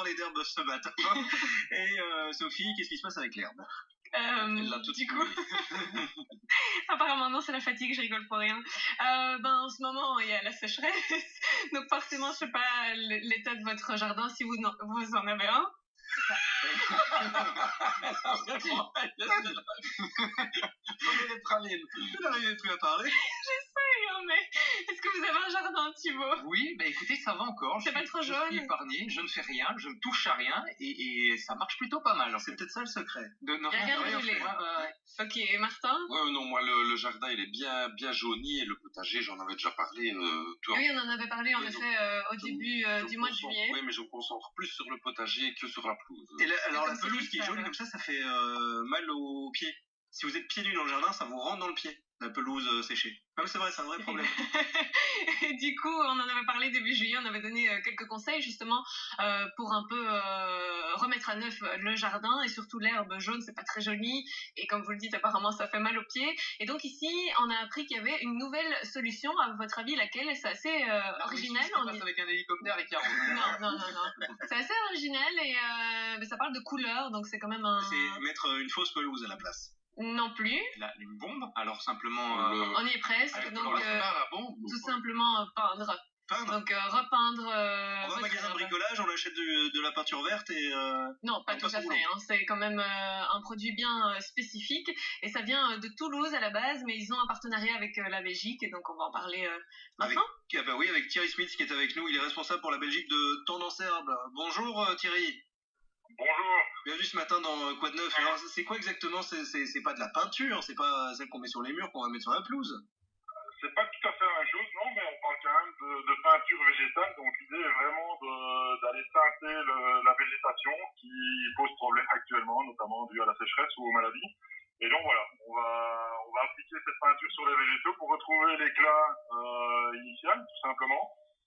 parler d'herbe ce matin. Et Sophie, qu'est-ce qui se passe avec l'herbe? Du coup, apparemment non, c'est la fatigue, je rigole pour rien. En ce moment, il y a la sécheresse, donc forcément, je sais pas l'état de votre jardin si vous en avez un. Les pralines. Vous n'arrivez plus à parler. J'essaye, hein, mais est-ce que vous avez un jardin, Thibaut? Oui, écoutez, ça va encore. C'est pas trop jaune? Je suis épargné, je ne fais rien, je ne touche à rien et ça marche plutôt pas mal. C'est peut-être ça le secret. De ne rien faire. Ok, Martin? Ouais, non, moi le jardin il est bien jauni et le potager, j'en avais déjà parlé. Oui, on en avait parlé en effet au début du mois de juillet. Oui, mais je me concentre plus sur le potager que sur la pelouse. Et alors la pelouse qui est jaune comme ça fait mal aux pieds. Si vous êtes pieds nus dans le jardin, ça vous rentre dans le pied, la pelouse séchée. Ah oui, c'est vrai, c'est un vrai problème. Et du coup, on en avait parlé début juillet, on avait donné quelques conseils justement pour un peu remettre à neuf le jardin et surtout l'herbe jaune, c'est pas très joli et comme vous le dites, apparemment ça fait mal aux pieds. Et donc ici, on a appris qu'il y avait une nouvelle solution. À votre avis, laquelle? C'est assez original. On passe avec un hélicoptère et qui arrose. Non. C'est assez original et ça parle de couleur, donc c'est quand même un... C'est mettre une fausse pelouse à la place. Non plus. Une bombe, alors simplement... On y est presque, donc la bombe, tout simplement peindre. Donc repeindre... on va au magasin de bricolage, on achète de la peinture verte et... Non, pas tout à fait, hein. C'est quand même un produit bien spécifique et ça vient de Toulouse à la base, mais ils ont un partenariat avec la Belgique et donc on va en parler maintenant. Avec Thierry Smith qui est avec nous, il est responsable pour la Belgique de Tendance Herbe. Bonjour Thierry. Bonjour. Bienvenue ce matin dans Quoi de neuf. Alors c'est quoi exactement? C'est pas de la peinture, c'est pas celle qu'on met sur les murs qu'on va mettre sur la pelouse? C'est pas tout à fait la même chose, non, mais on parle quand même de peinture végétale, donc l'idée est vraiment d'aller teinter la végétation qui pose problème actuellement, notamment dû à la sécheresse ou aux maladies. Et donc voilà, on va appliquer cette peinture sur les végétaux pour retrouver l'éclat initial, tout simplement.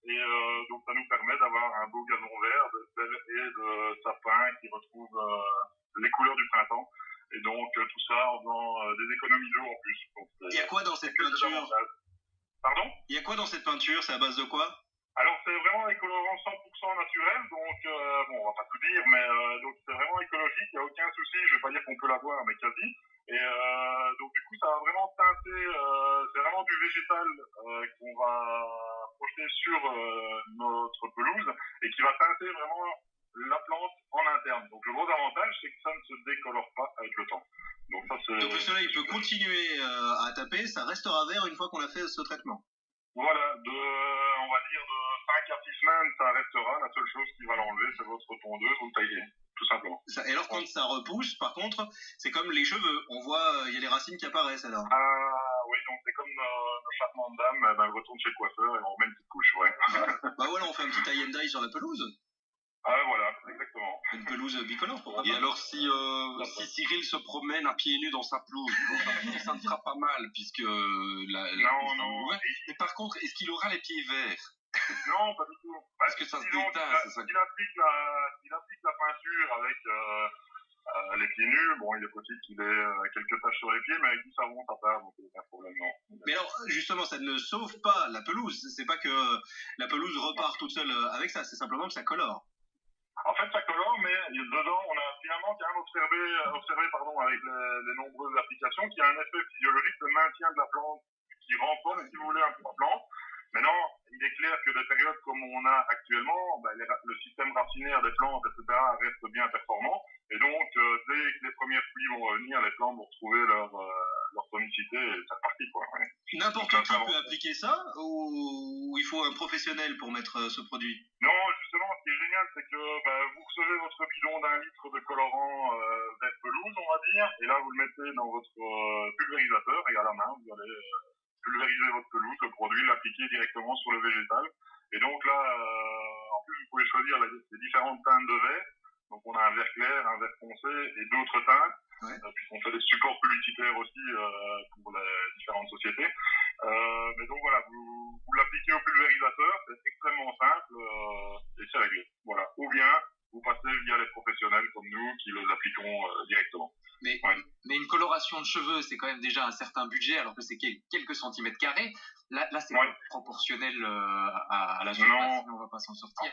Et donc ça nous permet d'avoir un beau gazon vert et de sapin qui retrouve les couleurs du printemps. Et donc tout ça en faisant des économies d'eau en plus. Il y a quoi dans cette peinture? Pardon? Il y a quoi dans cette peinture? C'est à base de quoi? Alors c'est vraiment des colorants 100% naturels, donc on va pas tout dire, mais donc c'est vraiment écologique, il n'y a aucun souci, je vais pas dire qu'on peut l'avoir, mais quasi. Et donc du coup ça va vraiment teinter, c'est vraiment du végétal qu'on va projeter sur notre pelouse et qui va teinter vraiment la plante en interne. Donc le gros avantage c'est que ça ne se décolore pas avec le temps. Donc le soleil peut continuer à taper, ça restera vert une fois qu'on a fait ce traitement. Voilà, on va dire de 5 à 6 semaines, ça restera. La seule chose qui va l'enlever, c'est votre tondeuse ou le tailler, tout simplement. Et alors quand ça repousse, par contre, c'est comme les cheveux. On voit, il y a les racines qui apparaissent alors. Ah oui, donc c'est comme nos charmantes dames, elles retournent chez le coiffeur et on remet une petite couche, ouais. Voilà, on fait un petit tie and dye sur la pelouse. Ah voilà, exactement. Une pelouse bicolore, pourquoi pas. Et alors si Cyril se promène à pieds nus dans sa pelouse, ça ne fera pas mal puisque non. Mais par contre, est-ce qu'il aura les pieds verts? Non, pas du tout. Parce que ça se déteint, c'est ça. S'il applique la peinture avec les pieds nus, bon, il est possible qu'il ait quelques taches sur les pieds, mais avec du savon, ça part, donc il n'y a pas de problème, non. Mais alors, justement, ça ne sauve pas la pelouse. C'est pas que la pelouse repart toute seule avec ça, c'est simplement que ça colore. En fait, ça colore, mais dedans, on a finalement quand même observé avec les nombreuses applications, qu'il y a un effet physiologique de maintien de la plante qui renforce, si vous voulez, un peu la plante. Maintenant, il est clair que des périodes comme on a actuellement, le système racinaire des plantes, etc., reste bien performant. Et donc, dès que les premières pluies vont revenir, les plantes vont retrouver leur tonicité et c'est reparti, quoi. Ouais. N'importe qui peut appliquer ça ou il faut un professionnel pour mettre ce produit? Non, justement, ce qui est génial, c'est que vous recevez votre bidon d'1 litre de colorant vert pelouse, on va dire, et là, vous le mettez dans votre pulvérisateur et à la main, vous allez pulvériser votre pelouse, le produit, l'appliquer directement sur le végétal. Et donc là, en plus, vous pouvez choisir les différentes teintes de vert. Donc on a un vert clair, un vert foncé et d'autres teintes. Ouais. Puisqu'on fait des supports publicitaires aussi pour les différentes sociétés. Mais donc voilà, vous l'appliquez au pulvérisateur, c'est extrêmement simple et c'est réglé. Voilà. Ou bien vous passez via les professionnels comme nous qui les appliquons directement. Mais une coloration de cheveux, c'est quand même déjà un certain budget, alors que c'est quelques centimètres carrés. Là c'est proportionnel à la surface, sinon on va pas s'en sortir.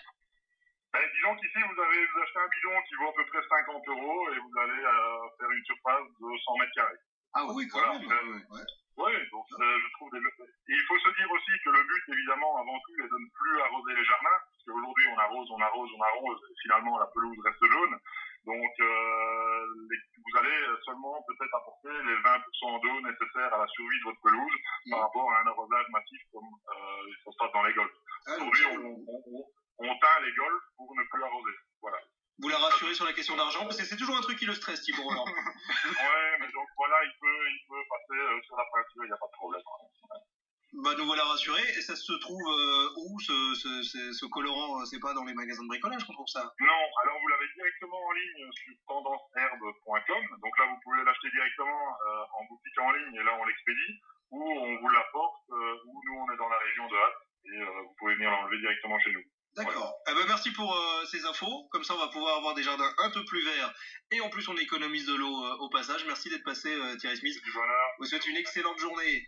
Ben, disons qu'ici, vous achetez un bidon qui vaut à peu près 50 € et vous allez faire une surface de 100 mètres carrés. Ah oui, quand Voilà, même. Ouais. Oui, donc je trouve et il faut se dire aussi que le but, évidemment, avant tout, est de ne plus arroser les jardins, parce qu'aujourd'hui, on arrose, et finalement, la pelouse reste jaune. Donc, vous allez seulement peut-être apporter les 20% d'eau nécessaires à la survie de votre pelouse par rapport à un arrosage massif comme ça se passe dans les golfs. Aujourd'hui, on teint les golfs pour ne plus arroser. Voilà. Vous la rassurez sur la question d'argent, parce que c'est toujours un truc qui le stresse, Thibaut Roland. Ouais, mais donc voilà, il peut passer sur la peinture, il n'y a pas de problème. Bah, nous voilà rassurés. Et ça se trouve où ce colorant? C'est pas dans les magasins de bricolage qu'on trouve ça? Non, alors vous l'avez directement en ligne sur tendanceherbe.com. Donc là, vous pouvez l'acheter directement en boutique en ligne et là, on l'expédie. Ou on vous l'apporte, ou nous, on est dans la région de Hatt et vous pouvez venir l'enlever directement chez nous. D'accord. Voilà. Ben, merci pour ces infos. Comme ça, on va pouvoir avoir des jardins un peu plus verts. Et en plus, on économise de l'eau au passage. Merci d'être passé, Thierry Smith. Voilà. Je vous souhaite une excellente journée.